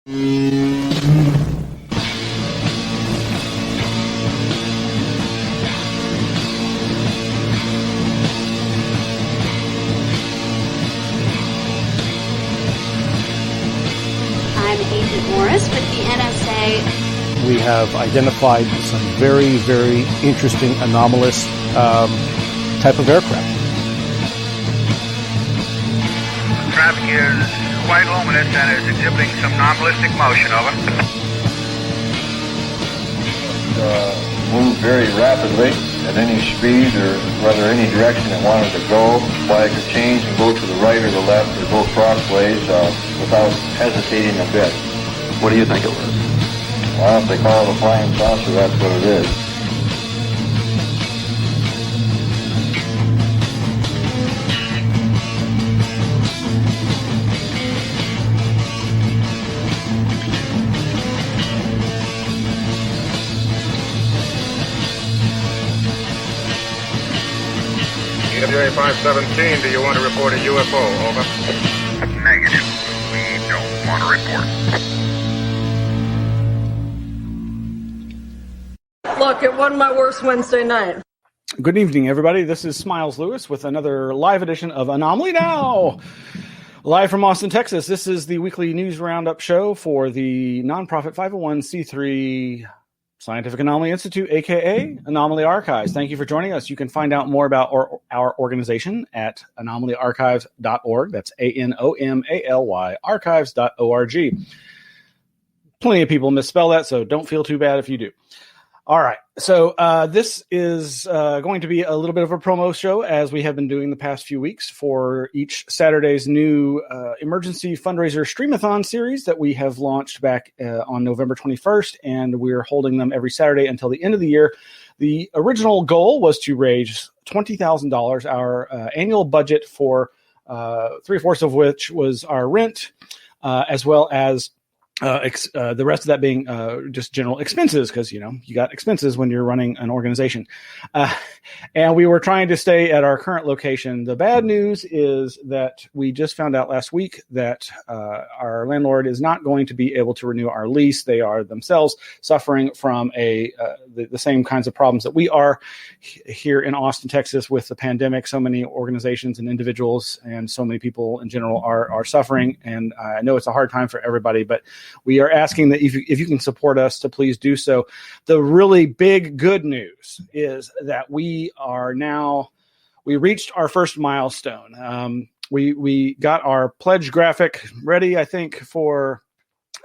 We have identified some very, very interesting anomalous type of aircraft. Traffic is quite luminous and is exhibiting some non-ballistic motion, over. Move very rapidly at any speed or whether any direction it wanted to go. Flag could change and go to the right or the left or go crossways without hesitating a bit. What do you think it was? Well, if they call it a flying saucer, that's what it is. EWA 517, do you want to report a UFO? Over. Negative. We don't want to report. Look, it wasn't my worst Wednesday night. Good evening, everybody. This is Smiles Lewis with another live edition of Anomaly-NOW. Live from Austin, Texas. This is the weekly news roundup show for the nonprofit 501c3 Scientific Anomaly Institute, aka Anomaly Archives. Thank you for joining us. You can find out more about our organization at anomalyarchives.org. That's ANOMALY archives.org. Plenty of people misspell that, so don't feel too bad if you do. All right, so this is going to be a little bit of a promo show, as we have been doing the past few weeks for each Saturday's new emergency fundraiser STREAMATHON series that we have launched back on November 21st, and we're holding them every Saturday until the end of the year. The original goal was to raise $20,000, our annual budget for 3/4 of which was our rent, as well as the rest of that being just general expenses, because, you know, you got expenses when you're running an organization. And we were trying to stay at our current location. The bad news is that we just found out last week that our landlord is not going to be able to renew our lease. They are themselves suffering from the same kinds of problems that we are here in Austin, Texas, with the pandemic. So many organizations and individuals and so many people in general are suffering. And I know it's a hard time for everybody, but we are asking that if you can support us, to please do so. The really big good news is that we reached our first milestone. We got our pledge graphic ready, I think, for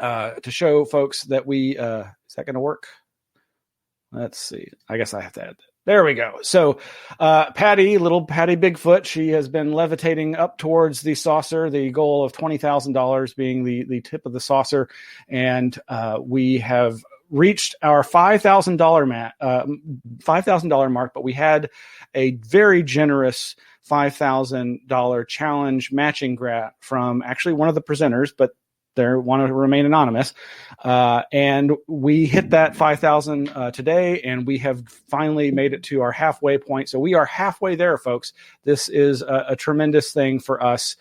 to show folks that we is that going to work? Let's see. I guess I have to add that. There we go. So little Patty Bigfoot, she has been levitating up towards the saucer, the goal of $20,000 being the tip of the saucer. And we have reached our $5,000 mark, but we had a very generous $5,000 challenge matching grant from actually one of the presenters, but they want to remain anonymous. And we hit that 5,000 today, and we have finally made it to our halfway point. So we are halfway there, folks. This is a tremendous thing for us.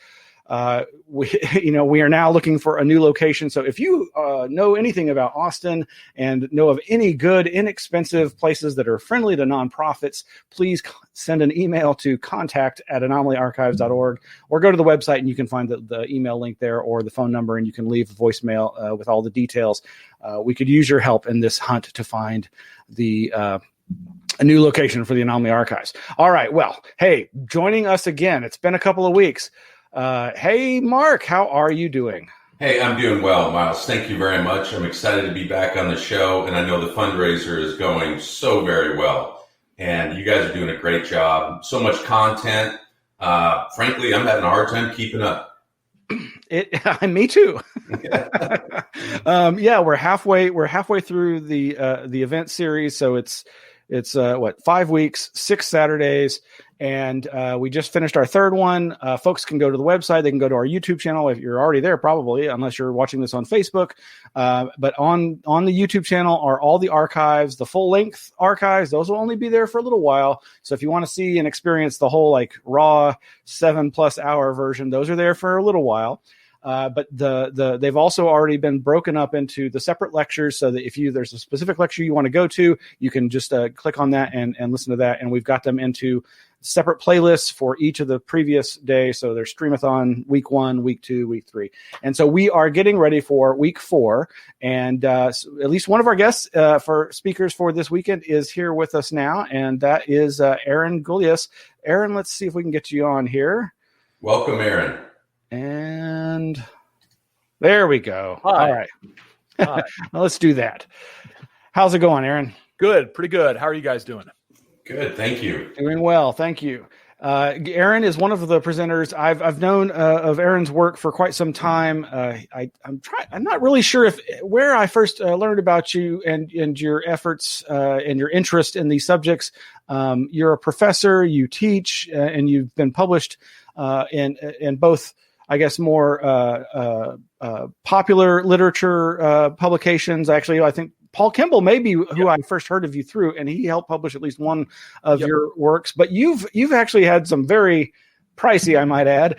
We are now looking for a new location. So if you know anything about Austin and know of any good, inexpensive places that are friendly to nonprofits, please send an email to contact@anomalyarchives.org, or go to the website and you can find the email link there, or the phone number, and you can leave a voicemail with all the details. We could use your help in this hunt to find a new location for the Anomaly Archives. All right. Well, hey, joining us again. It's been a couple of weeks. Hey, Mark, how are you doing? Hey, I'm doing well, Miles. Thank you very much. I'm excited to be back on the show, and I know the fundraiser is going so very well, and you guys are doing a great job. So much content. Frankly, I'm having a hard time keeping up. Me too. We're halfway through the event series, so it's 5 weeks, 6 Saturdays, and we just finished our third one. Folks can go to the website. They can go to our YouTube channel if you're already there, probably, unless you're watching this on Facebook. But on the YouTube channel are all the archives, the full-length archives. Those will only be there for a little while. So if you want to see and experience the whole raw 7+ hour version, those are there for a little while. But they've also already been broken up into the separate lectures, so that if there's a specific lecture you want to go to, you can just click on that and listen to that. And we've got them into separate playlists for each of the previous days. So there's STREAMATHON week 1, week 2, week 3. And so we are getting ready for week 4. And so at least one of our guests for speakers for this weekend is here with us now. And that is Aaron Gulyas. Aaron, let's see if we can get you on here. Welcome, Aaron. And there we go. Hi. All right. Hi. Well, let's do that. How's it going, Aaron? Good, pretty good. How are you guys doing? Good, thank you. Doing well, thank you. Aaron is one of the presenters. I've known of Aaron's work for quite some time. I'm not really sure where I first learned about you and your efforts and your interest in these subjects. You're a professor, you teach, and you've been published in both, I guess, more popular literature publications. Actually, I think Paul Kimball may be who I first heard of you through, and he helped publish at least one of your works. But you've actually had some very pricey, I might add,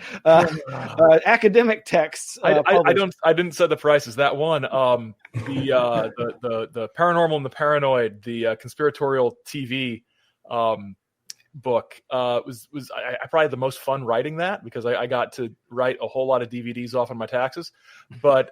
academic texts. I didn't set the prices. That one, the Paranormal and the Paranoid, the conspiratorial TV book was I probably had the most fun writing that, because I got to write a whole lot of DVDs off on my taxes. But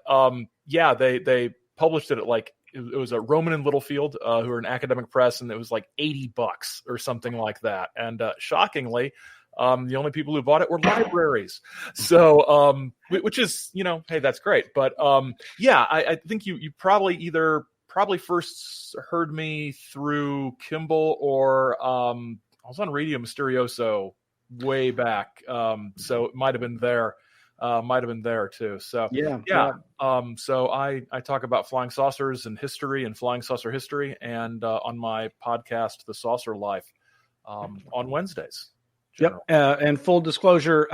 they published it at it was a Roman and Littlefield, who are an academic press, and it was like $80 or something like that. And shockingly, the only people who bought it were libraries. So, which is, hey, that's great. But I think you probably first heard me through Kimball, or I was on Radio Mysterioso way back. So it might have been there. Too. So so I talk about flying saucers and history and flying saucer history, and on my podcast, The Saucer Life, on Wednesdays. Yep. And full disclosure,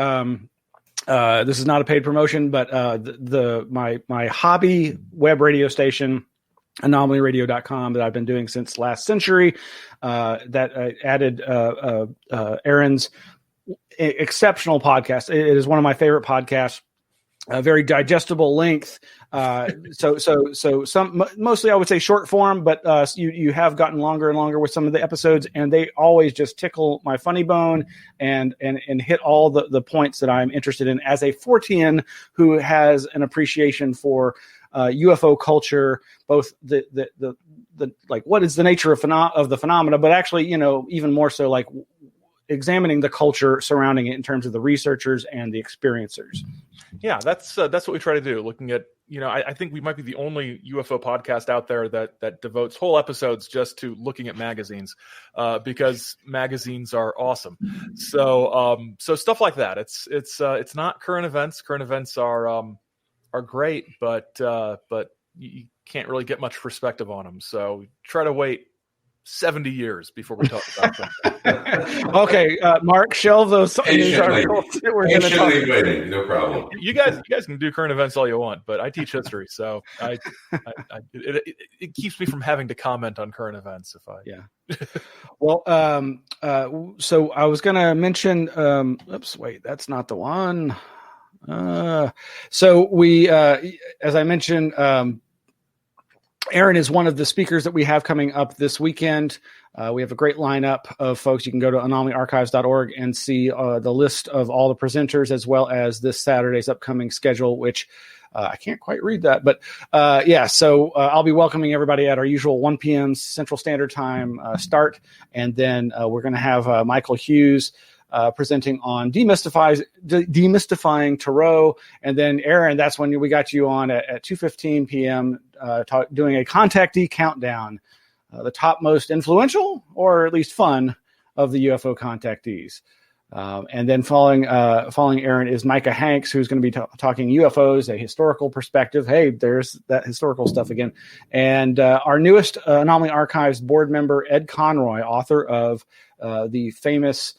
this is not a paid promotion, but my hobby web radio station, AnomalyRadio.com, that I've been doing since last century, that added Aaron's exceptional podcast. It is one of my favorite podcasts. A very digestible length. So some mostly I would say short form, but you have gotten longer and longer with some of the episodes, and they always just tickle my funny bone and hit all the points that I'm interested in as a Fortean who has an appreciation for UFO culture, both the like what is the nature of the phenomena, but actually, even more so like examining the culture surrounding it in terms of the researchers and the experiencers. Yeah, that's what we try to do. Looking at, I think we might be the only UFO podcast out there that devotes whole episodes just to looking at magazines, because magazines are awesome. So stuff like that. It's not current events. Current events are great, but you can't really get much perspective on them. So try to wait 70 years before we talk about them. Okay, Mark, shelve those news articles. Patiently waiting, no problem. You guys can do current events all you want, but I teach history, so it keeps me from having to comment on current events. Well, so I was going to mention. Oops, wait, that's not the one. So we, as I mentioned. Aaron is one of the speakers that we have coming up this weekend. We have a great lineup of folks. You can go to anomalyarchives.org and see the list of all the presenters, as well as this Saturday's upcoming schedule, which I can't quite read that. But so I'll be welcoming everybody at our usual 1 p.m. Central Standard Time start. And then we're going to have Michael Hughes presenting on demystifying tarot. And then Aaron, that's when we got you on at 2:15 p.m. Doing a Contactee countdown, the top most influential or at least fun of the UFO contactees. And then following Aaron is Micah Hanks, who's going to be talking UFOs, a historical perspective. Hey, there's that historical stuff again. And our newest Anomaly Archives board member, Ed Conroy, author of the famous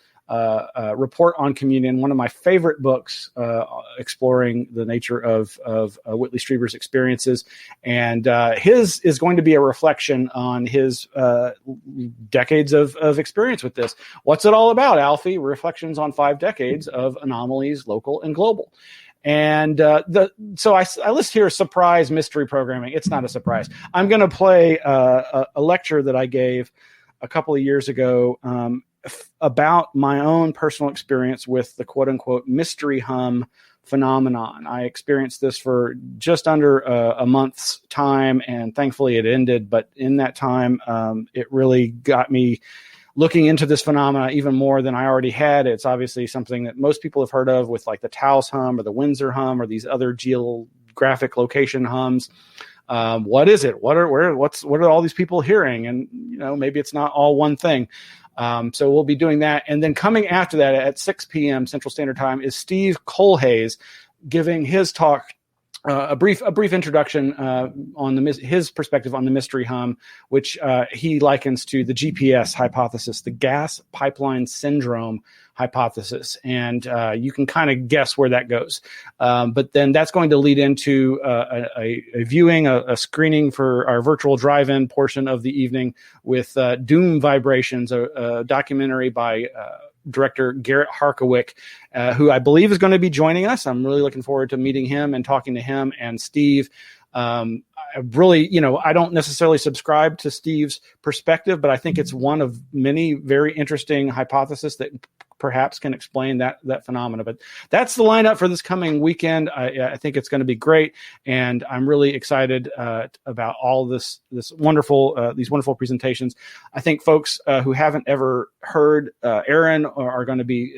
Report on Communion, one of my favorite books, exploring the nature of Whitley Strieber's experiences. And his is going to be a reflection on his decades of experience with this. What's it all about, Alfie? Reflections on 5 decades of anomalies, local and global. And so I list here surprise mystery programming. It's not a surprise. I'm going to play a lecture that I gave a couple of years ago about my own personal experience with the quote unquote mystery hum phenomenon. I experienced this for just under a month's time, and thankfully it ended. But in that time, it really got me looking into this phenomena even more than I already had. It's obviously something that most people have heard of, with like the Taos hum or the Windsor hum or these other geographic location hums. What is it? What are all these people hearing? And maybe it's not all one thing. So we'll be doing that. And then coming after that at 6 p.m. Central Standard Time is Steve Kohlhase giving his talk, a brief introduction on his perspective on the mystery hum, which he likens to the GPS hypothesis, the gas pipeline syndrome hypothesis. And you can kind of guess where that goes. But then that's going to lead into a viewing, a screening for our virtual drive-in portion of the evening with Doom Vibrations, a documentary by director Garret Harkawik, who I believe is going to be joining us. I'm really looking forward to meeting him and talking to him and Steve. I really, I don't necessarily subscribe to Steve's perspective, but I think it's one of many very interesting hypotheses that perhaps can explain that phenomena. But that's the lineup for this coming weekend. I think it's going to be great, and I'm really excited about all this wonderful these wonderful presentations. I think folks who haven't ever heard Aaron are going to be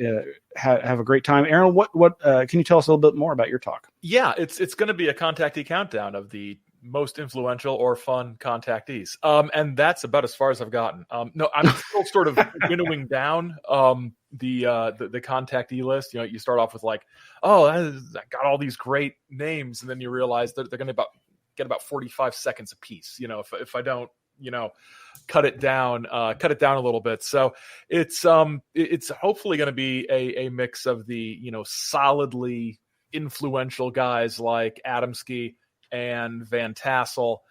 have a great time. Aaron, what can you tell us a little bit more about your talk? Yeah, it's going to be a contactee countdown of the most influential or fun contactees. And that's about as far as I've gotten. No, I'm still sort of winnowing down the contactee list. You start off with like, oh, I got all these great names, and then you realize that they're going to get about 45 seconds a piece. If I don't, cut it down a little bit. So it's hopefully going to be a mix of the solidly influential guys like Adamski and Van Tassel,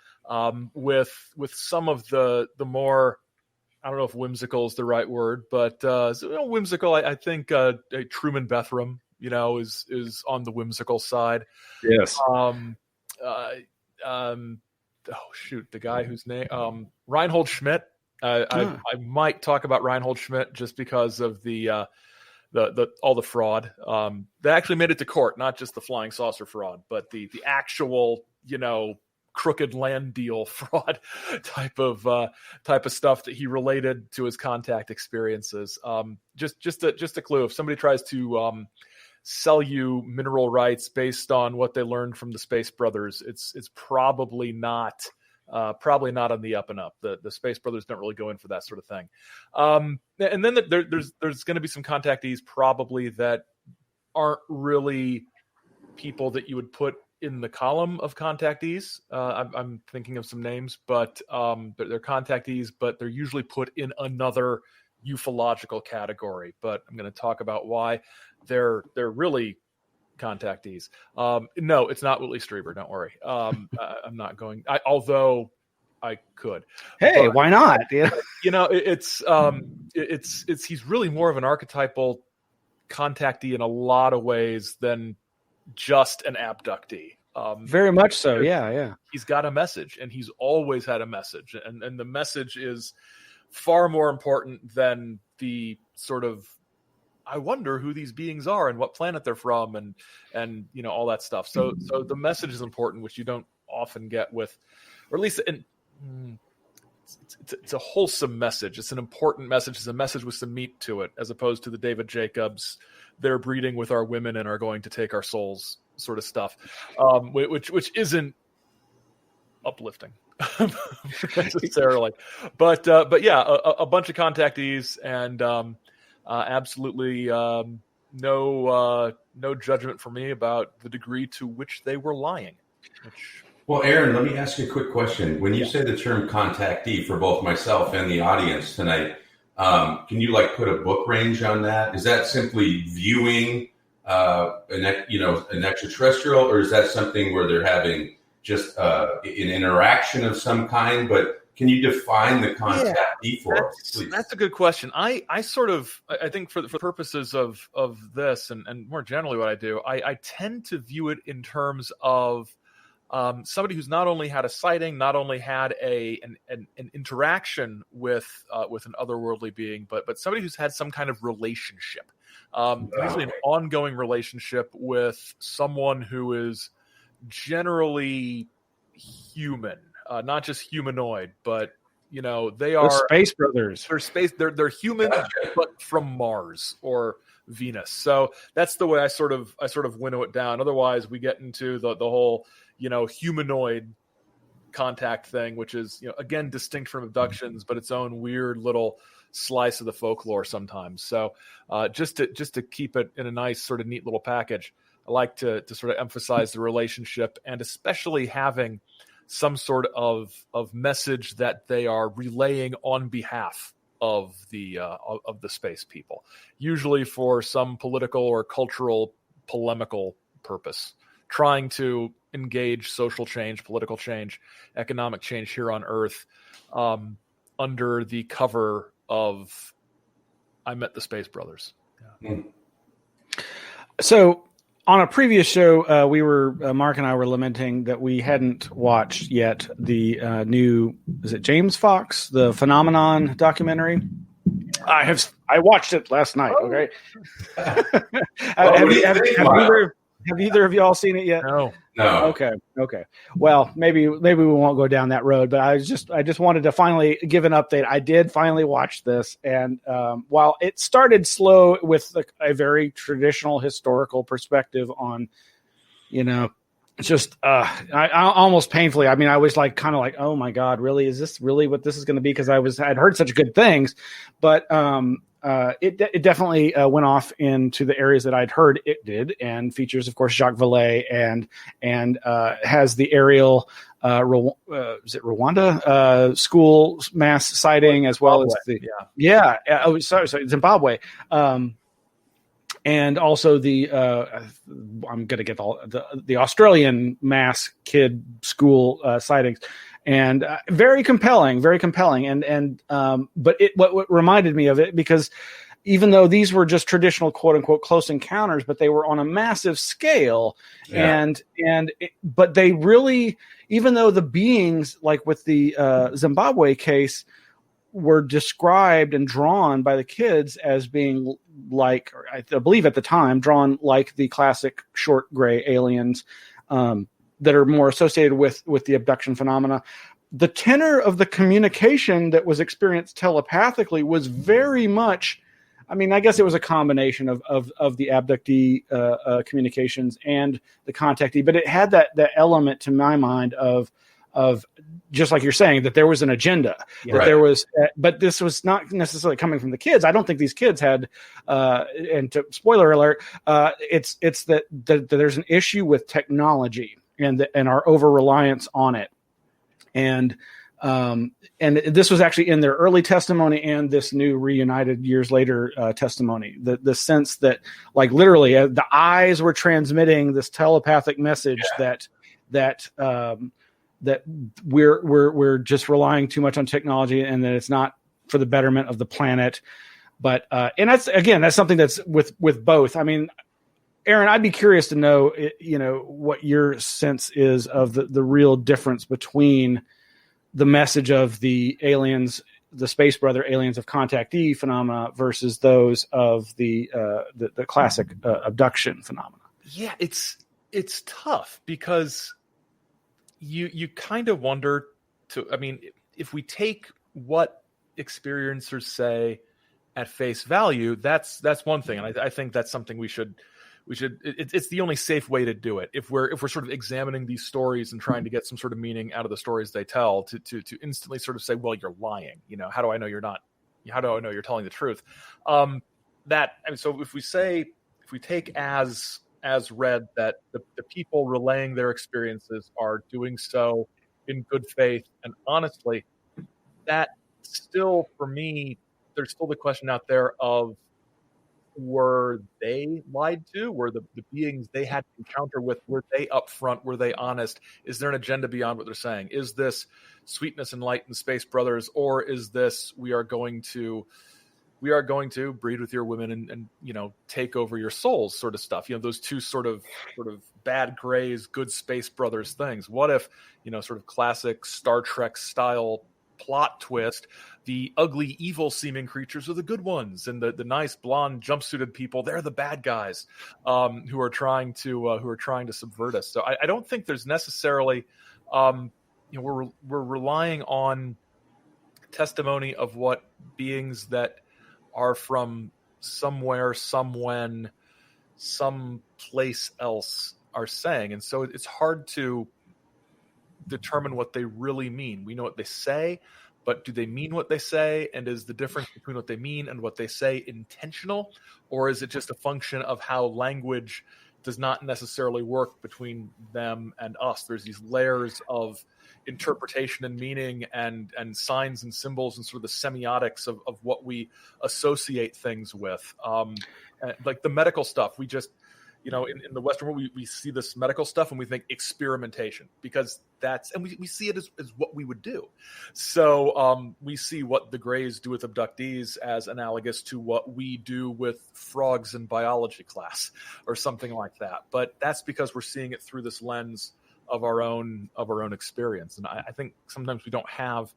with some of the more, I don't know if whimsical is the right word, but whimsical. I think Truman Bethram, is on the whimsical side. Yes. The guy whose name Reinhold Schmidt. I might talk about Reinhold Schmidt just because of the all the fraud. They actually made it to court, not just the flying saucer fraud, but the actual crooked land deal fraud type of stuff that he related to his contact experiences. Just a clue. If somebody tries to sell you mineral rights based on what they learned from the Space Brothers, it's probably not on the up and up. The Space Brothers don't really go in for that sort of thing. And then there's going to be some contactees probably that aren't really people that you would put in the column of contactees. I'm thinking of some names, but they're contactees, but they're usually put in another ufological category. But I'm going to talk about why they're really contactees. No, it's not Whitley Strieber. Don't worry. I'm not going. Although I could. Hey, but, why not? It's he's really more of an archetypal contactee in a lot of ways than just an abductee. Very much so. Yeah. He's got a message, and he's always had a message, and the message is far more important than the sort of, I wonder who these beings are and what planet they're from, and all that stuff. So the message is important, which you don't often get with, or at least it's a wholesome message. It's an important message. It's a message with some meat to it, as opposed to the David Jacobs, they're breeding with our women and are going to take our souls sort of stuff, which isn't uplifting necessarily. But yeah, a bunch of contactees, and absolutely no judgment for me about the degree to which they were lying. Well, Aaron, let me ask you a quick question. When you say the term contactee for both myself and the audience tonight, can you put a book range on that? Is that simply viewing an extraterrestrial, or is that something where they're having just an interaction of some kind? But Can you define the contactee for us, please? That's a good question. I think for the purposes of this and more generally what I do, I tend to view it in terms of somebody who's not only had a sighting, not only had an interaction with an otherworldly being, but somebody who's had some kind of relationship, usually an ongoing relationship with someone who is generally human, not just humanoid, but they are Space Brothers. They're human, but from Mars or Venus. So that's the way I sort of winnow it down. Otherwise, we get into the whole humanoid contact thing, which is again distinct from abductions, but its own weird little slice of the folklore sometimes. So just to keep it in a nice sort of neat little package, I like to sort of emphasize the relationship, and especially having some sort of message that they are relaying on behalf of the space people, usually for some political or cultural polemical purpose, trying to engage social change, political change, economic change here on Earth, under the cover of I Met the Space Brothers. Yeah. So on a previous show, we were Mark and I were lamenting that we hadn't watched yet the new, is it James Fox, the Phenomenon documentary? I watched it last night. Okay. Have either of y'all seen it yet? No. Okay. Well, maybe we won't go down that road, but I just wanted to finally give an update. I did finally watch this, and while it started slow with a very traditional historical perspective on, just I almost painfully. I mean, I was kind of like, oh my God, really? Is this really what this is going to be? Because I'd heard such good things, but it definitely went off into the areas that I'd heard it did, and features, of course, Jacques Vallée and has the aerial is it Rwanda school mass sighting, as well as the Zimbabwe. And also the I'm going to get the Australian mass kid school sightings, and very compelling. And but what reminded me of it, because even though these were just traditional quote unquote close encounters, but they were on a massive scale, but they really, even though the beings, like with the Zimbabwe case, were described and drawn by the kids as being like, or I believe at the time, drawn like the classic short gray aliens that are more associated with the abduction phenomena. The tenor of the communication that was experienced telepathically was very much, I mean, I guess it was a combination of the abductee communications and the contactee, but it had that element, to my mind, of just like you're saying, that there was an agenda, that there was, but this was not necessarily coming from the kids. I don't think these kids had, and spoiler alert, it's that there's an issue with technology and our over reliance on it, and this was actually in their early testimony and this new reunited years later testimony. The sense that, like, literally the eyes were transmitting this telepathic message that we're just relying too much on technology, and that it's not for the betterment of the planet. But and that's something that's with both. I mean, Aaron, I'd be curious to know, what your sense is of the real difference between the message of the aliens, the space brother aliens of contactee phenomena, versus those of the classic abduction phenomena. Yeah, it's tough, because you kind of wonder if we take what experiencers say at face value, that's one thing. And I think that's something we should, it's the only safe way to do it. If we're sort of examining these stories and trying to get some sort of meaning out of the stories they tell, to instantly sort of say, well, you're lying. How do I know you're not? How do I know you're telling the truth? So if we take as read that the people relaying their experiences are doing so in good faith and honestly, that still, for me, there's still the question out there of were they lied to? Were the beings they had to encounter with, were they upfront? Were they honest? Is there an agenda beyond what they're saying? Is this sweetness and light and space brothers, or is this we are going to breed with your women and take over your souls sort of stuff? Those two sort of bad grays, good space brothers things. What if, sort of classic Star Trek style plot twist, the ugly, evil seeming creatures are the good ones, and the nice blonde jumpsuited people, they're the bad guys, who are trying to subvert us. So I don't think there's necessarily, we're relying on testimony of what beings that are from somewhere, somewhen, someplace else are saying. And so it's hard to determine what they really mean. We know what they say, but do they mean what they say? And is the difference between what they mean and what they say intentional? Or is it just a function of how language does not necessarily work between them and us? There's these layers of interpretation and meaning and signs and symbols and sort of the semiotics of what we associate things with. Like the medical stuff, we just, in the Western world, we see this medical stuff and we think experimentation, because we see it as what we would do. So we see what the Greys do with abductees as analogous to what we do with frogs in biology class or something like that. But that's because we're seeing it through this lens of our own experience. And I think sometimes we don't have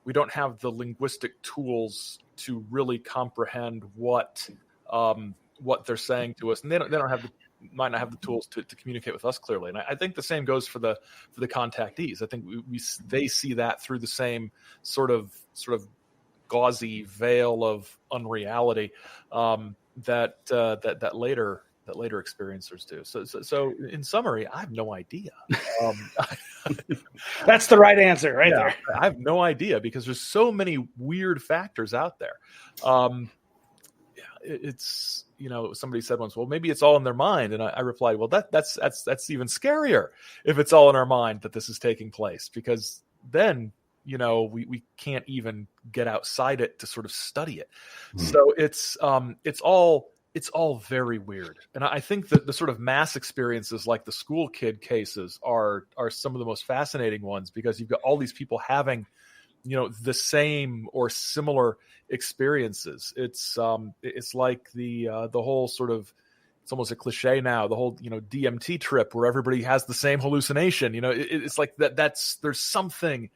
the linguistic tools to really comprehend what they're saying to us, and they might not have the tools to communicate with us clearly. And I think the same goes for the contactees. I think they see that through the same sort of gauzy veil of unreality that later experiencers do. So in summary, I have no idea. That's the right answer right there. I have no idea, because there's so many weird factors out there. It's, somebody said once, well, maybe it's all in their mind. And I replied, well, that's even scarier if it's all in our mind that this is taking place, because then, we can't even get outside it to sort of study it. So it's all very weird. And I think that the sort of mass experiences like the school kid cases are some of the most fascinating ones, because you've got all these people having, the same or similar experiences. It's like the whole sort of, it's almost a cliche now, the whole, DMT trip where everybody has the same hallucination. It's like there's something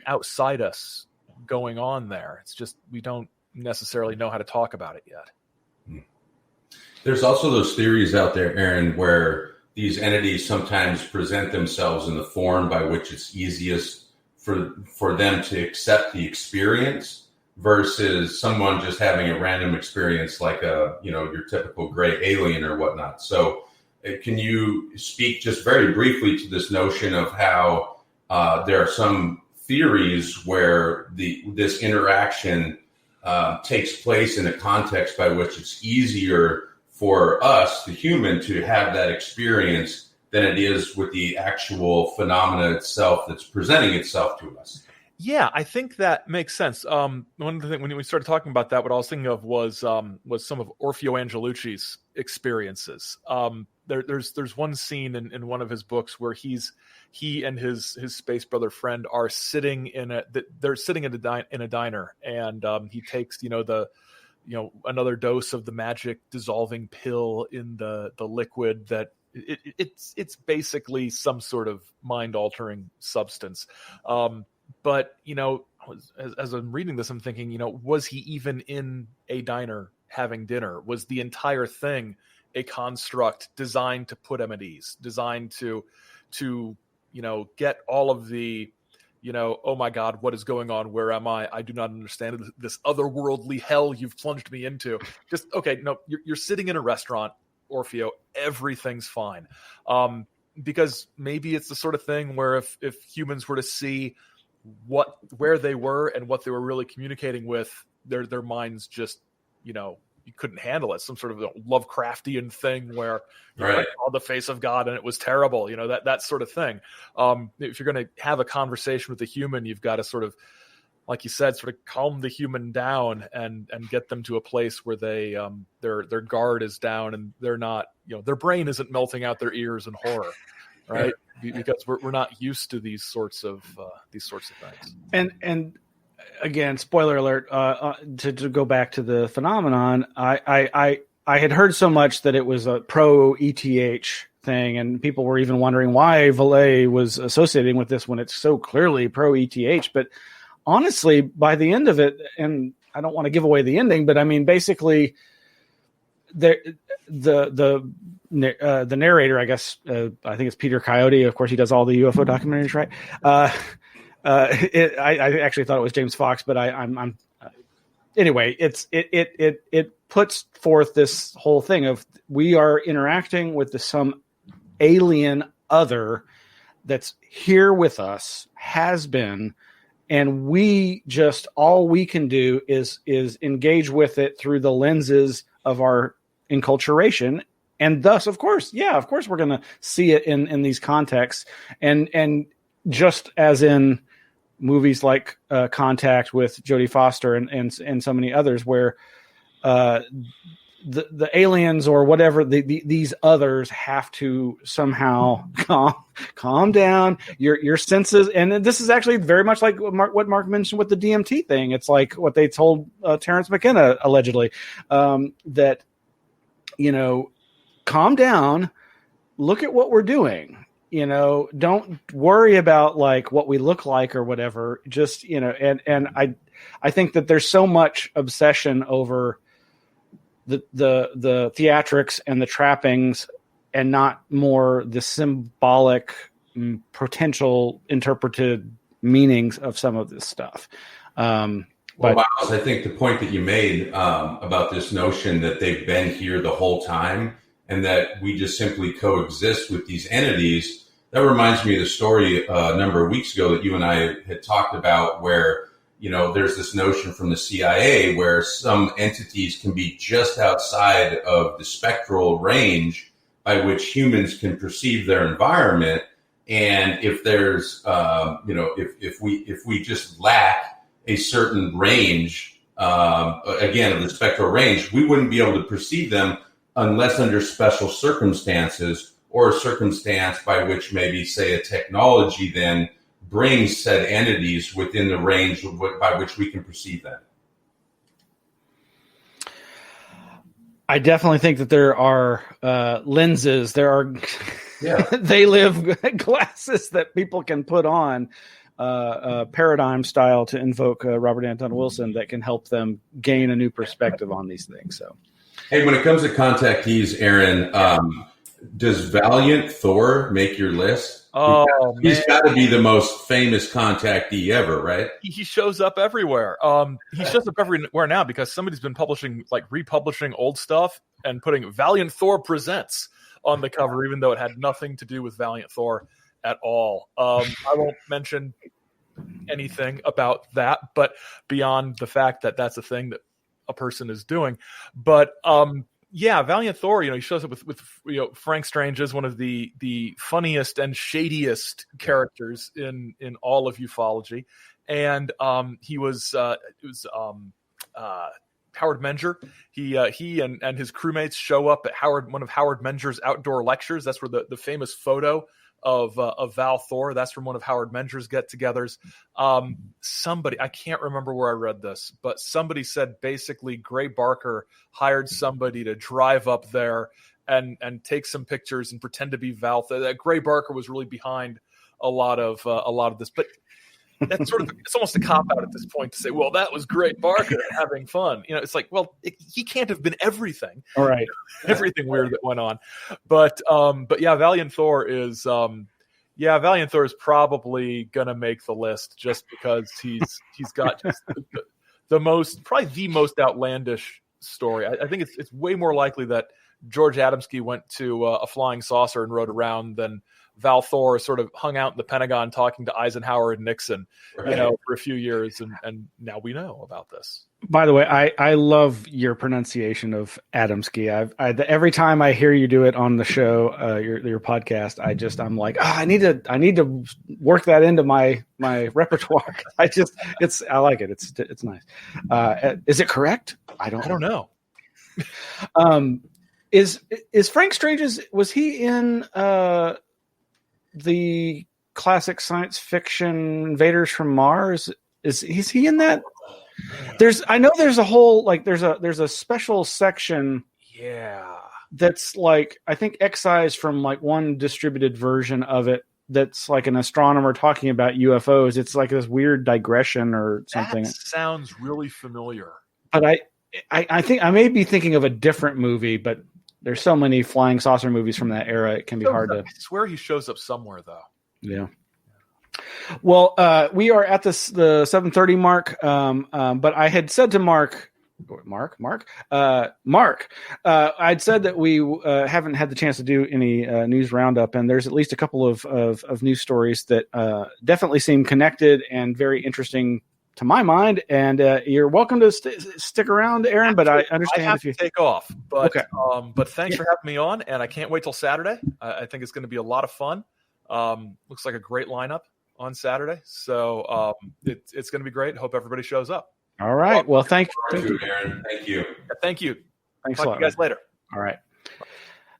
outside us going on there. It's just, we don't necessarily know how to talk about it yet. There's also those theories out there, Aaron, where these entities sometimes present themselves in the form by which it's easiest for them to accept the experience, versus someone just having a random experience like your typical gray alien or whatnot. So can you speak just very briefly to this notion of how there are some theories where this interaction takes place in a context by which it's easier for us, the human, to have that experience than it is with the actual phenomena itself that's presenting itself to us? Yeah, I think that makes sense. One of the things, when we started talking about that, what I was thinking of was some of Orfeo Angelucci's experiences. There's one scene in one of his books where he and his space brother friend are sitting in a diner, and he takes another dose of the magic dissolving pill in the liquid that it's basically some sort of mind altering substance. But as I'm reading this, I'm thinking, was he even in a diner having dinner? Was the entire thing a construct designed to put him at ease, designed to get all of the, oh my God, what is going on? Where am I? I do not understand this otherworldly hell you've plunged me into. Just, okay, no, you're sitting in a restaurant, Orfeo, everything's fine. Because maybe it's the sort of thing where if humans were to see where they were and what they were really communicating with, their minds just, you couldn't handle it. Some sort of Lovecraftian thing where you saw the face of God and it was terrible, that sort of thing. If you're going to have a conversation with a human, you've got to sort of like you said, sort of calm the human down and get them to a place where they their guard is down and they're not, their brain isn't melting out their ears in horror, right? Because we're not used to these sorts of things. And again, spoiler alert. To go back to the phenomenon, I had heard so much that it was a pro ETH thing, and people were even wondering why Valet was associating with this when it's so clearly pro ETH. But honestly, by the end of it, and I don't want to give away the ending, but I mean, basically, the narrator, I guess, I think it's Peter Coyote. Of course, he does all the UFO documentaries, right? I actually thought it was James Fox, but I'm anyway. It puts forth this whole thing of we are interacting with some alien other that's here with us, has been, and we just, all we can do is engage with it through the lenses of our enculturation. And thus, of course, we're going to see it in these contexts. And just as in movies like Contact with Jodie Foster and so many others, where the aliens or whatever, these others have to somehow calm down your senses. And this is actually very much like what Mark mentioned with the DMT thing. It's like what they told Terrence McKenna, allegedly, that, calm down, look at what we're doing. Don't worry about like what we look like or whatever. Just, and I think that there's so much obsession over the theatrics and the trappings, and not more the symbolic potential interpreted meanings of some of this stuff. Well, Miles, I think the point that you made about this notion that they've been here the whole time and that we just simply coexist with these entities, that reminds me of the story a number of weeks ago that you and I had talked about, where, there's this notion from the CIA where some entities can be just outside of the spectral range by which humans can perceive their environment. And if there's, if we just lack a certain range, again, of the spectral range, we wouldn't be able to perceive them unless under special circumstances, or a circumstance by which maybe, say, a technology then brings said entities within the range by which we can perceive them. I definitely think that there are lenses. There are they live glasses that people can put on, paradigm style, to invoke Robert Anton Wilson, that can help them gain a new perspective on these things. So, hey, when it comes to contactees, Aaron, does Valiant Thor make your list? Oh, he's got to be the most famous contactee ever, right? He shows up everywhere. He shows up everywhere now because somebody's been republishing old stuff and putting Valiant Thor Presents on the cover, even though it had nothing to do with Valiant Thor at all. I won't mention anything about that, but beyond the fact that that's a thing that a person is doing. But Valiant Thor, he shows up with Frank Strange is one of the funniest and shadiest characters in all of ufology, and he was Howard Menger. He and his crewmates show up at one of Howard Menger's outdoor lectures. That's where the famous photo of Val Thor, that's from one of Howard Menger's get-togethers. Somebody, I can't remember where I read this, but somebody said basically Gray Barker hired somebody to drive up there and take some pictures and pretend to be Val Thor. That Gray Barker was really behind a lot of this, but that's it's almost a cop out at this point to say, well, that was Gray Barker having fun. It's like, well, he can't have been everything. All right. Everything weird that went on. But Valiant Thor is probably going to make the list just because he's got just the most outlandish story. I think it's way more likely that George Adamski went to a flying saucer and rode around than Val Thor sort of hung out in the Pentagon talking to Eisenhower and Nixon, Right. for a few years, and now we know about this. By the way, I love your pronunciation of Adamski. Every time I hear you do it on the show, your podcast, I'm like, I need to work that into my repertoire. I like it. It's nice. Is it correct? I don't know. Is Frank Strange's, was he in the classic science fiction Invaders from Mars? Is he in that? I know there's a whole, like, there's a special section that's like, I think, excised from like one distributed version of it that's like an astronomer talking about UFOs. It's like this weird digression or something. That sounds really familiar. But I think I may be thinking of a different movie, but there's so many flying saucer movies from that era, it can be hard to. I swear he shows up somewhere, though. Yeah. Well, we are at the 7:30 mark, but I had said to Mark, I'd said that we haven't had the chance to do any news roundup, and there's at least a couple of news stories that definitely seem connected and very interesting to my mind. And you're welcome to stick around, Aaron. But I understand I have if you to take off. But okay. But thanks for having me on, and I can't wait till Saturday. I think it's going to be a lot of fun. Looks like a great lineup on Saturday, so it's going to be great. Hope everybody shows up. All right. Well, thank you, Aaron. Thank you. Thank you. Thanks Talk a lot, to you guys later. All right.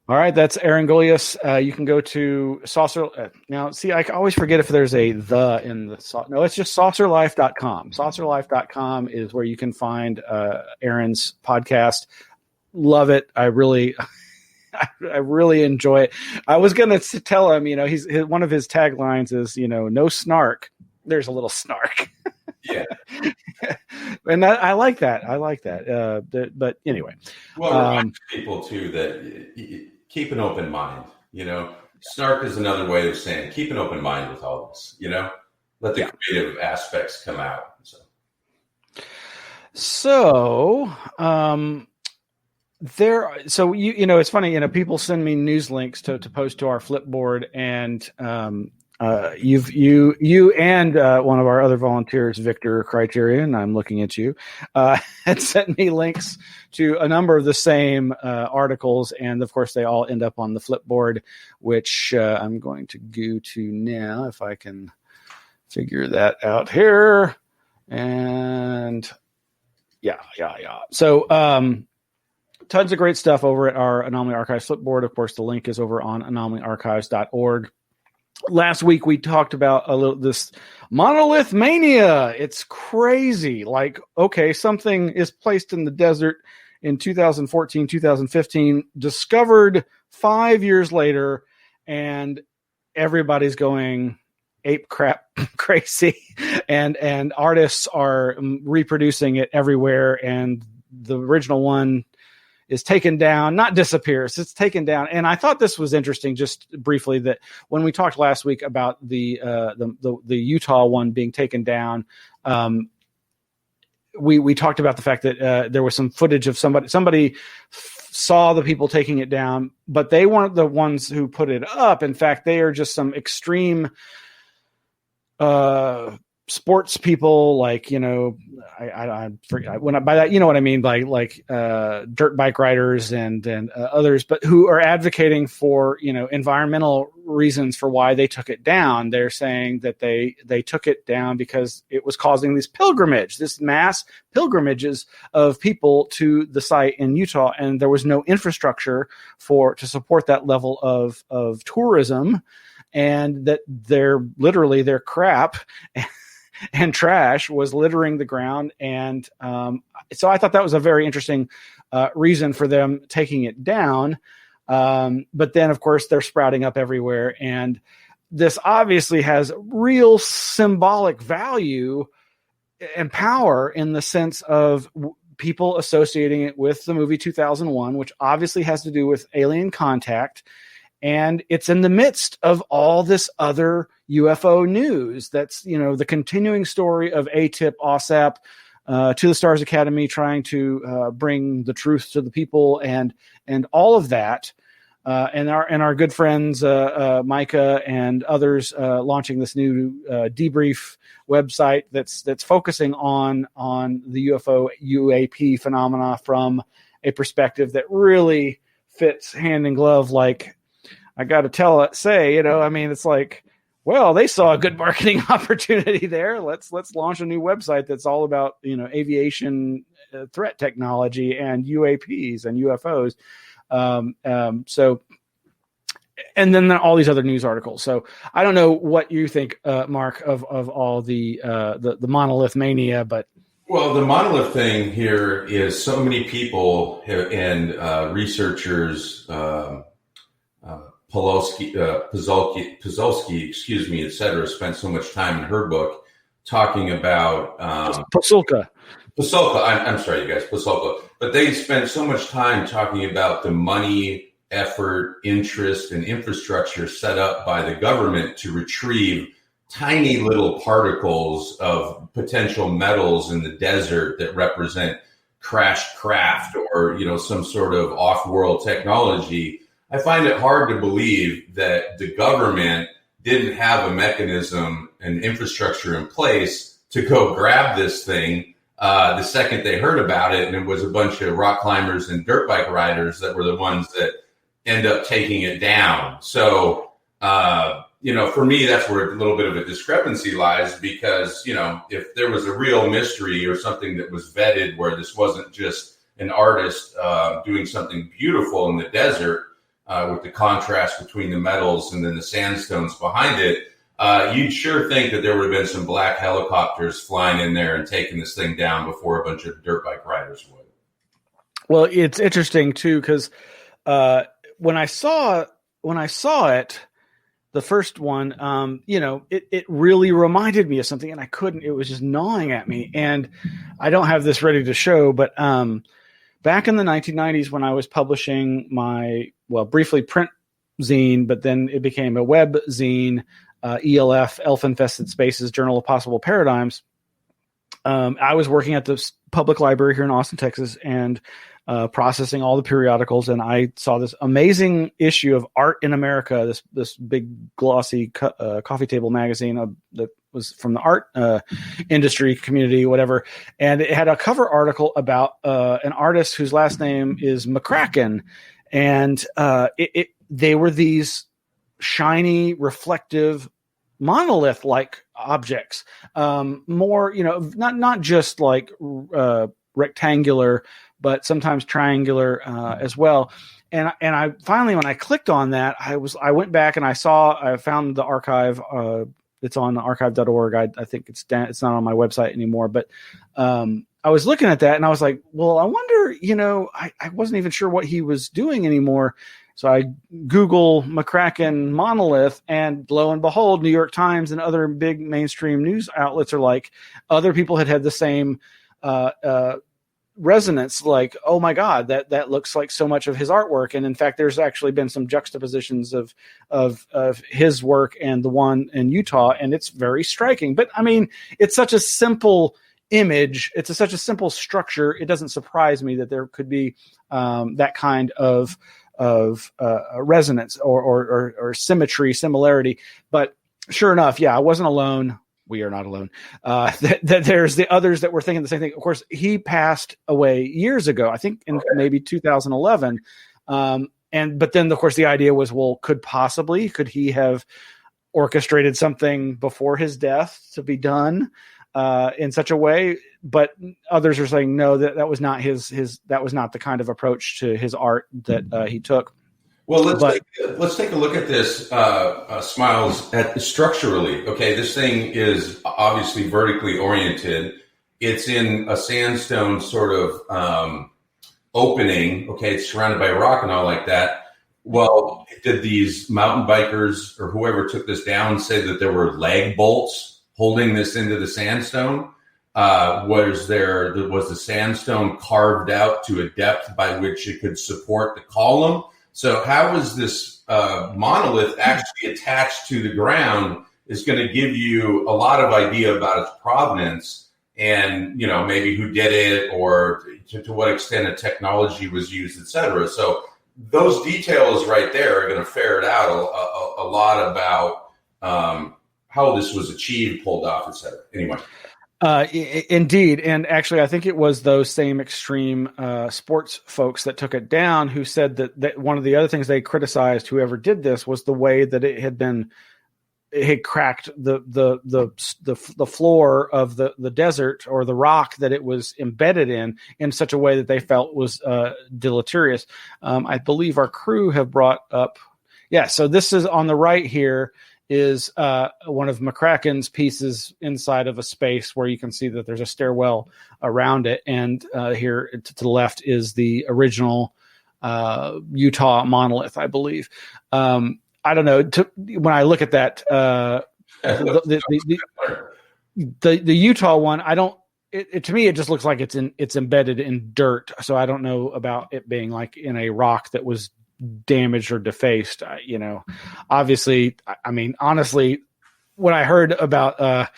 All right. That's Aaron Gulyas. You can go to Saucer. Now, see, I always forget if there's a "the" in the. No, it's just saucerlife.com. Saucerlife.com is where you can find Aaron's podcast. Love it. I really enjoy it. I was going to tell him, he's one of his taglines is, no snark. There's a little snark. Yeah. And I like that. But anyway. Well, remind people too that keep an open mind. Snark is another way of saying keep an open mind with all this. Let the creative aspects come out. So it's funny, people send me news links to post to our Flipboard, and you and one of our other volunteers, Victor Criterion, I'm looking at you, had sent me links to a number of the same articles, and of course they all end up on the Flipboard, which I'm going to go to now if I can figure that out here. And yeah. So tons of great stuff over at our Anomaly Archives Flipboard. Of course, the link is over on anomalyarchives.org. Last week, we talked about this Monolith mania. It's crazy. Like, okay, something is placed in the desert in 2014, 2015, discovered 5 years later, and everybody's going ape crap crazy. And artists are reproducing it everywhere. And the original one is taken down, not disappears, it's taken down. And I thought this was interesting, just briefly, that when we talked last week about the Utah one being taken down, we talked about the fact that there was some footage of somebody saw the people taking it down, but they weren't the ones who put it up. In fact, they are just some extreme sports people, like, I forget when by that, what I mean by like dirt bike riders and others, but who are advocating for, environmental reasons for why they took it down. They're saying that they took it down because it was causing this mass pilgrimages of people to the site in Utah, and there was no infrastructure to support that level of tourism, and that their crap and trash was littering the ground. And so I thought that was a very interesting reason for them taking it down. But then, of course, they're sprouting up everywhere. And this obviously has real symbolic value and power in the sense of people associating it with the movie 2001, which obviously has to do with alien contact. And it's in the midst of all this other UFO news. That's, the continuing story of ATIP, OSAP, To the Stars Academy, trying to bring the truth to the people, and all of that. and our good friends Micah and others launching this new debrief website that's focusing on the UFO UAP phenomena from a perspective that really fits hand in glove. Like, I got to say, it's like, well, they saw a good marketing opportunity there. Let's launch a new website that's all about, aviation threat technology and UAPs and UFOs. So, and then all these other news articles. So I don't know what you think, Mark, of all the monolith mania, but. Well, the monolith thing here is so many people and researchers, Pazolski, et cetera, spent so much time in her book talking about Pasulka. I'm sorry, you guys, Pasulka. But they spent so much time talking about the money, effort, interest, and infrastructure set up by the government to retrieve tiny little particles of potential metals in the desert that represent crashed craft or, some sort of off-world technology. I find it hard to believe that the government didn't have a mechanism and infrastructure in place to go grab this thing the second they heard about it. And it was a bunch of rock climbers and dirt bike riders that were the ones that end up taking it down. So, for me, that's where a little bit of a discrepancy lies, because, if there was a real mystery or something that was vetted where this wasn't just an artist doing something beautiful in the desert with the contrast between the metals and then the sandstones behind it, you'd sure think that there would have been some black helicopters flying in there and taking this thing down before a bunch of dirt bike riders would. Well, it's interesting too, because when I saw it, the first one, it really reminded me of something, and I couldn't. It was just gnawing at me, and I don't have this ready to show, but back in the 1990s, when I was publishing my briefly print zine, but then it became a web zine, ELF, Elf Infested Spaces, Journal of Possible Paradigms. I was working at the public library here in Austin, Texas, and processing all the periodicals, and I saw this amazing issue of Art in America, this big glossy coffee table magazine that was from the art industry community, whatever, and it had a cover article about an artist whose last name is McCracken, and they were these shiny, reflective, monolith-like objects, more, not just like rectangular, but sometimes triangular as well. And I finally, when I clicked on that, I went back and I found the archive. It's on archive.org. I think it's not on my website anymore, but I was looking at that and I was like, well, I wonder, I wasn't even sure what he was doing anymore. So I Google McCracken monolith, and lo and behold, New York Times and other big mainstream news outlets are like, other people had the same resonance, like, oh my God, that looks like so much of his artwork. And in fact, there's actually been some juxtapositions of his work and the one in Utah, and it's very striking. But I mean, it's such a simple image. It's such a simple structure. It doesn't surprise me that there could be that kind of resonance or similarity. But sure enough, I wasn't alone. We are not alone. That there's the others that were thinking the same thing. Of course, he passed away years ago, I think in maybe 2011. But then, of course, the idea was, well, could he have orchestrated something before his death to be done in such a way? But others are saying, no, that was not that was not the kind of approach to his art that he took. Well, let's take a look at this, Smiles, structurally. Okay, this thing is obviously vertically oriented. It's in a sandstone sort of opening. Okay, it's surrounded by rock and all like that. Well, did these mountain bikers or whoever took this down say that there were lag bolts holding this into the sandstone? Was the sandstone carved out to a depth by which it could support the column? So how is this monolith actually attached to the ground is going to give you a lot of idea about its provenance and, maybe who did it or to what extent a technology was used, et cetera. So those details right there are going to ferret out a lot about how this was achieved, pulled off, etc. Anyway. Indeed. And actually, I think it was those same extreme sports folks that took it down who said that one of the other things they criticized whoever did this was the way that it had cracked the floor of the desert or the rock that it was embedded in such a way that they felt was deleterious. I believe our crew have brought up. Yeah. So this is on the right here is one of McCracken's pieces inside of a space where you can see that there's a stairwell around it. And here to the left is the original Utah monolith, I believe. I don't know. When I look at that, the Utah one, I don't. To me, it just looks like it's embedded in dirt. So I don't know about it being like in a rock that was damaged or defaced. Obviously, I mean, honestly, when I heard about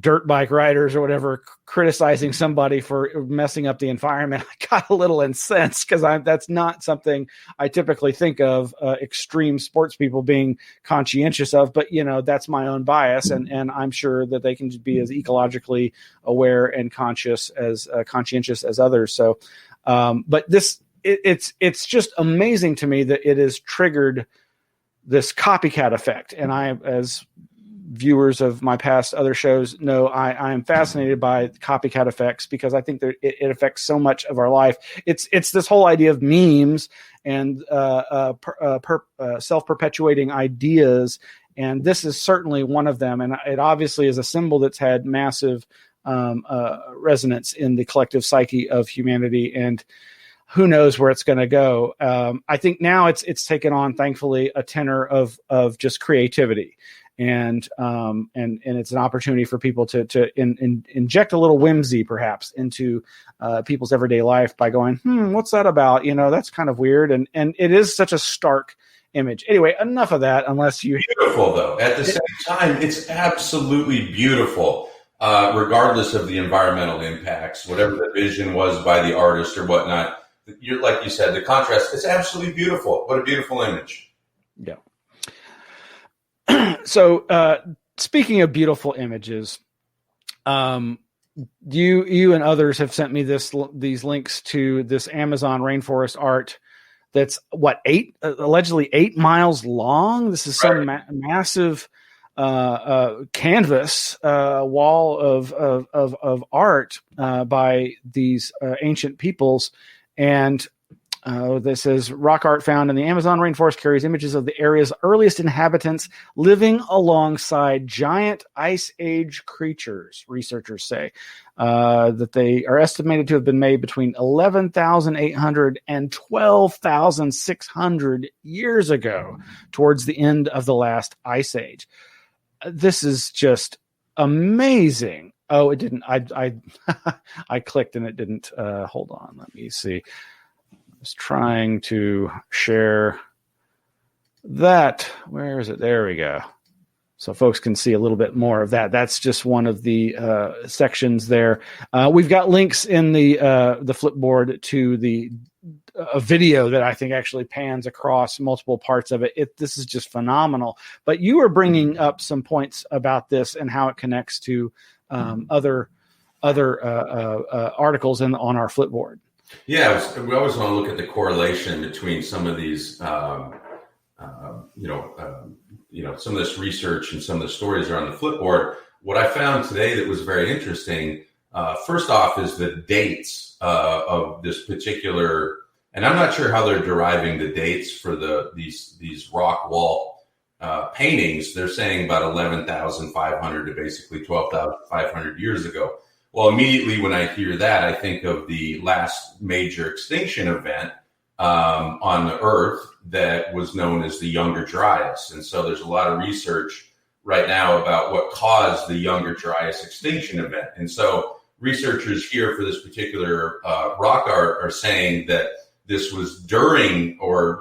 dirt bike riders or whatever criticizing somebody for messing up the environment, I got a little incensed because that's not something I typically think of extreme sports people being conscientious of. But that's my own bias, and I'm sure that they can be as ecologically aware and conscientious as others. So, but this. It's just amazing to me that it has triggered this copycat effect. And I, as viewers of my past other shows know, I am fascinated by copycat effects because I think that it affects so much of our life. It's this whole idea of memes and self-perpetuating ideas. And this is certainly one of them. And it obviously is a symbol that's had massive resonance in the collective psyche of humanity. And who knows where it's going to go. I think now it's taken on, thankfully, a tenor of just creativity, and it's an opportunity for people to inject a little whimsy, perhaps, into people's everyday life by going, what's that about? That's kind of weird, and it is such a stark image. Anyway, enough of that. Unless you beautiful though. At the same time, it's absolutely beautiful. Regardless of the environmental impacts, whatever the vision was by the artist or whatnot. Like you said, the contrast is absolutely beautiful. What a beautiful image. Yeah. So, speaking of beautiful images, you and others have sent me these links to this Amazon Rainforest Art that's allegedly 8 miles long. This is some massive canvas wall of art by these ancient peoples. And this says rock art found in the Amazon rainforest carries images of the area's earliest inhabitants living alongside giant ice age creatures. Researchers say that they are estimated to have been made between 11,800 and 12,600 years ago, towards the end of the last ice age. This is just amazing. Oh, it didn't. I clicked and it didn't. Hold on. Let me see. I was trying to share that. Where is it? There we go. So folks can see a little bit more of that. That's just one of the sections there. We've got links in the Flipboard to a video that I think actually pans across multiple parts of it. This is just phenomenal. But you were bringing up some points about this and how it connects to other articles on our Flipboard. Yeah, we always want to look at the correlation between some of these, some of this research and some of the stories are on the Flipboard. What I found today that was very interesting, first off, is the dates of this particular, and I'm not sure how they're deriving the dates for these rock wall paintings. They're saying about 11,500 to basically 12,500 years ago. Well, immediately when I hear that, I think of the last major extinction event on the Earth that was known as the Younger Dryas. And so there's a lot of research right now about what caused the Younger Dryas extinction event. And so researchers here for this particular rock art are saying that this was during or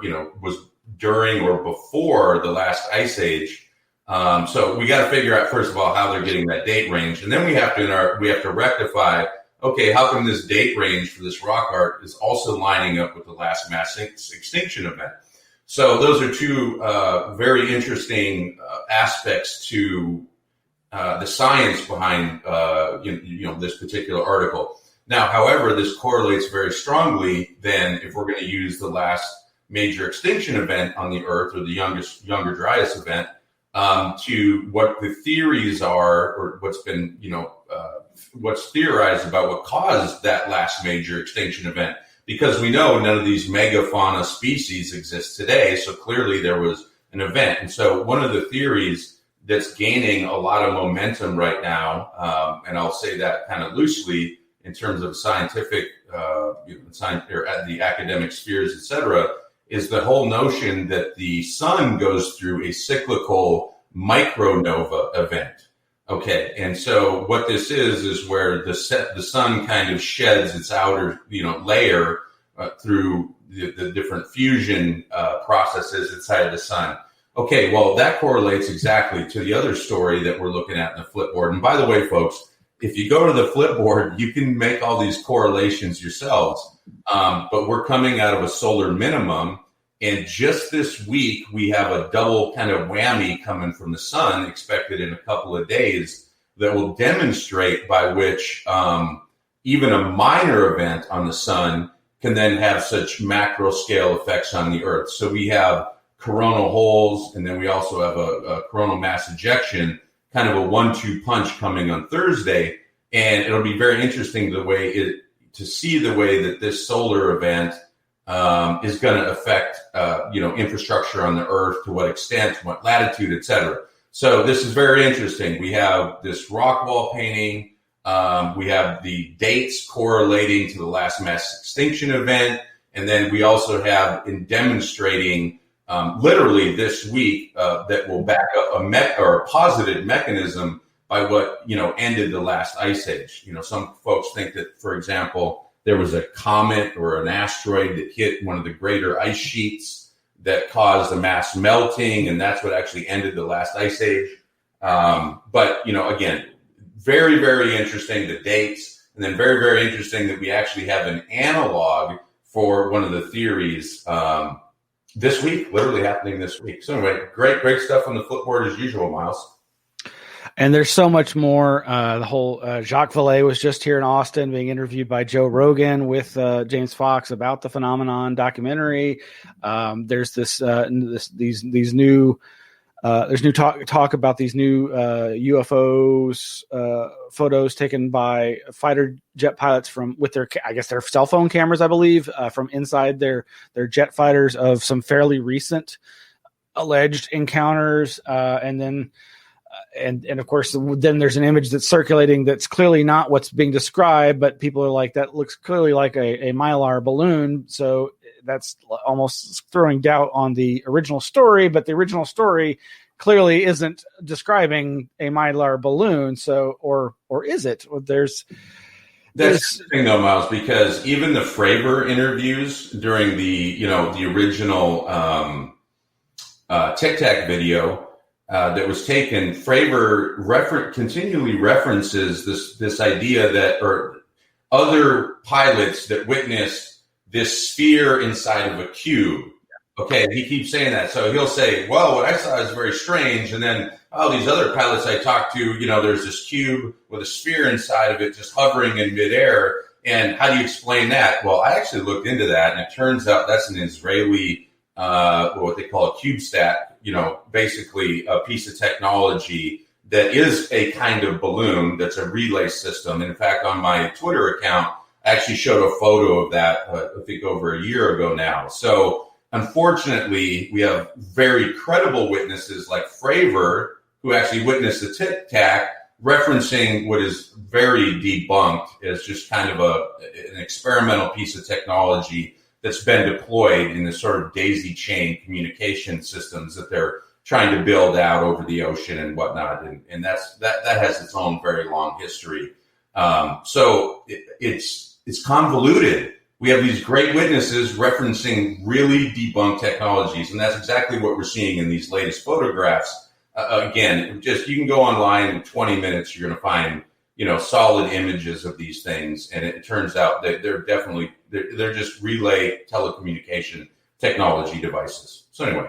before the last ice age. So we got to figure out, first of all, how they're getting that date range. And then we have to rectify okay, how come this date range for this rock art is also lining up with the last mass extinction event? So those are two very interesting aspects to the science behind this particular article. Now, however, this correlates very strongly then if we're going to use the last major extinction event on the Earth, or the younger Dryas event, to what the theories are, or what's been, what's theorized about what caused that last major extinction event. Because we know none of these megafauna species exist today, so clearly there was an event. And so one of the theories that's gaining a lot of momentum right now, and I'll say that kind of loosely in terms of scientific, or at the academic spheres, et cetera, is the whole notion that the sun goes through a cyclical micronova event. Okay, and so what this is where the sun kind of sheds its outer, layer through the different fusion processes inside of the sun. Okay, well, that correlates exactly to the other story that we're looking at in the Flipboard. And by the way, folks, if you go to the Flipboard, you can make all these correlations yourselves. But we're coming out of a solar minimum. And just this week, we have a double kind of whammy coming from the sun, expected in a couple of days, that will demonstrate by which even a minor event on the sun can then have such macro scale effects on the Earth. So we have coronal holes, and then we also have a coronal mass ejection, kind of a 1-2 punch coming on Thursday. And it'll be very interesting to see the way that this solar event is going to affect, infrastructure on the Earth, to what extent, to what latitude, et cetera. So this is very interesting. We have this rock wall painting. We have the dates correlating to the last mass extinction event. And then we also have in demonstrating literally this week that will back up a positive mechanism by what, ended the last ice age. Some folks think that, for example, there was a comet or an asteroid that hit one of the greater ice sheets that caused a mass melting, and that's what actually ended the last ice age. But, again, very, very interesting, the dates, and then very, very interesting that we actually have an analog for one of the theories this week, literally happening this week. So anyway, great stuff on the Flipboard as usual, Miles. And there's so much more. The whole Jacques Vallée was just here in Austin being interviewed by Joe Rogan with James Fox about the Phenomenon documentary. There's these new talk about these new UFOs photos taken by fighter jet pilots with their cell phone cameras, I believe, from inside their jet fighters of some fairly recent alleged encounters, and of course, then there's an image that's circulating that's clearly not what's being described, but people are like, that looks clearly like a mylar balloon. So that's almost throwing doubt on the original story, but the original story clearly isn't describing a mylar balloon. So, or is it? That's interesting though, Miles, because even the Fravor interviews during the original Tic Tac video that was taken, Fravor continually references this idea that, or other pilots that witnessed this sphere inside of a cube. Okay, he keeps saying that. So he'll say, well, what I saw is very strange. And then, these other pilots I talked to, there's this cube with a sphere inside of it just hovering in midair. And how do you explain that? Well, I actually looked into that, and it turns out that's an Israeli, what they call a CubeSat, basically a piece of technology that is a kind of balloon that's a relay system. And in fact, on my Twitter account, I actually showed a photo of that, I think over a year ago now. So unfortunately, we have very credible witnesses like Fravor, who actually witnessed the Tic Tac, referencing what is very debunked as just kind of an experimental piece of technology that's been deployed in this sort of daisy chain communication systems that they're trying to build out over the ocean and whatnot. And that has its own very long history. So it's convoluted. We have these great witnesses referencing really debunked technologies. And that's exactly what we're seeing in these latest photographs. Again, you can go online in 20 minutes, you're going to find solid images of these things. And it turns out that they're just relay telecommunication technology devices. So anyway.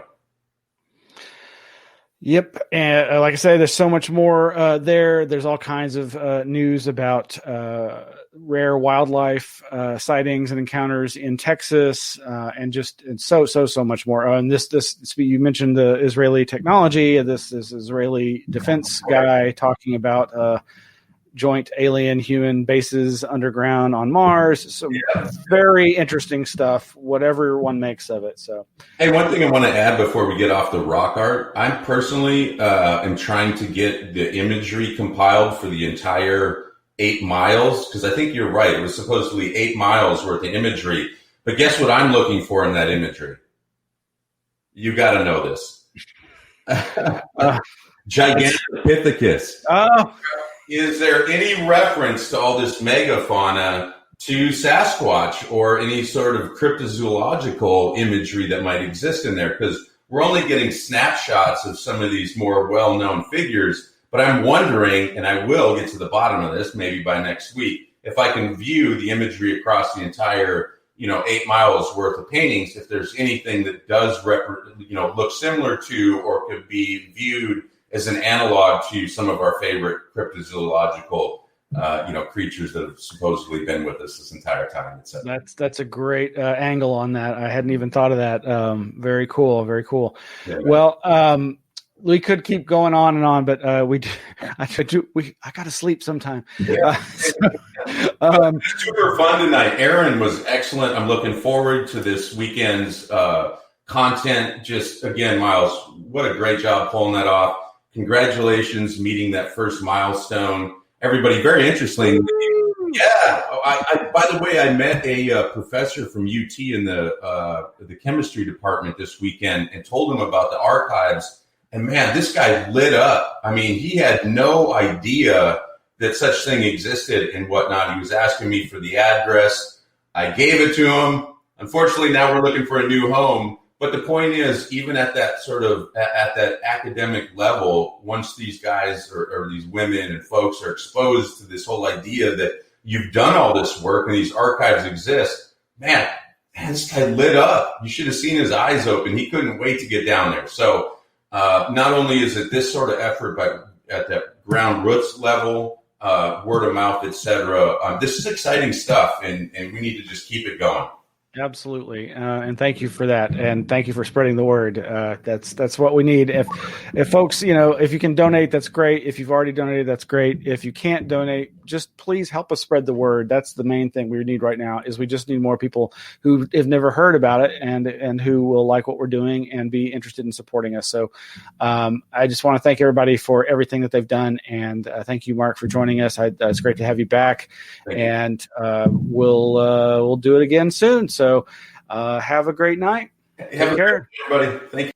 Yep. And like I say, there's so much more there. There's all kinds of news about rare wildlife sightings and encounters in Texas, and so much more. And this you mentioned the Israeli technology. This Israeli defense guy talking about joint alien human bases underground on Mars. So very interesting stuff, whatever one makes of it. So, hey, one thing I want to add before we get off the rock art, I'm personally am trying to get the imagery compiled for the entire 8 miles, because I think you're right. It was supposedly 8 miles worth of imagery. But guess what I'm looking for in that imagery? You got to know this. Gigantopithecus. Oh. Is there any reference to all this megafauna to Sasquatch or any sort of cryptozoological imagery that might exist in there? Because we're only getting snapshots of some of these more well-known figures, but I'm wondering, and I will get to the bottom of this maybe by next week, if I can view the imagery across the entire 8 miles worth of paintings, if there's anything that does look similar to or could be viewed as an analog to some of our favorite cryptozoological, creatures that have supposedly been with us this entire time. That's a great angle on that. I hadn't even thought of that. Very cool. Very cool. Yeah. Well, we could keep going on and on, but I got to sleep sometime. Yeah. Super fun tonight. Aaron was excellent. I'm looking forward to this weekend's content. Just again, Miles, what a great job pulling that off. Congratulations, meeting that first milestone. Everybody, very interesting. Yeah. By the way, I met a professor from UT in the chemistry department this weekend and told him about the archives. And man, this guy lit up. I mean, he had no idea that such thing existed and whatnot. He was asking me for the address. I gave it to him. Unfortunately, now we're looking for a new home. But the point is, even at that at that academic level, once these guys or these women and folks are exposed to this whole idea that you've done all this work and these archives exist, man, this guy lit up. You should have seen his eyes open. He couldn't wait to get down there. So not only is it this sort of effort, but at that ground roots level, word of mouth, etc. This is exciting stuff, and we need to just keep it going. Absolutely, and thank you for that, and thank you for spreading the word. That's what we need. If folks, if you can donate, that's great. If you've already donated, that's great. If you can't donate, just please help us spread the word. That's the main thing we need right now. Is we just need more people who have never heard about it and who will like what we're doing and be interested in supporting us. So, I just want to thank everybody for everything that they've done, and thank you, Mark, for joining us. It's great to have you back, and we'll do it again soon. So have a great night. Have a great night, everybody. Thank you.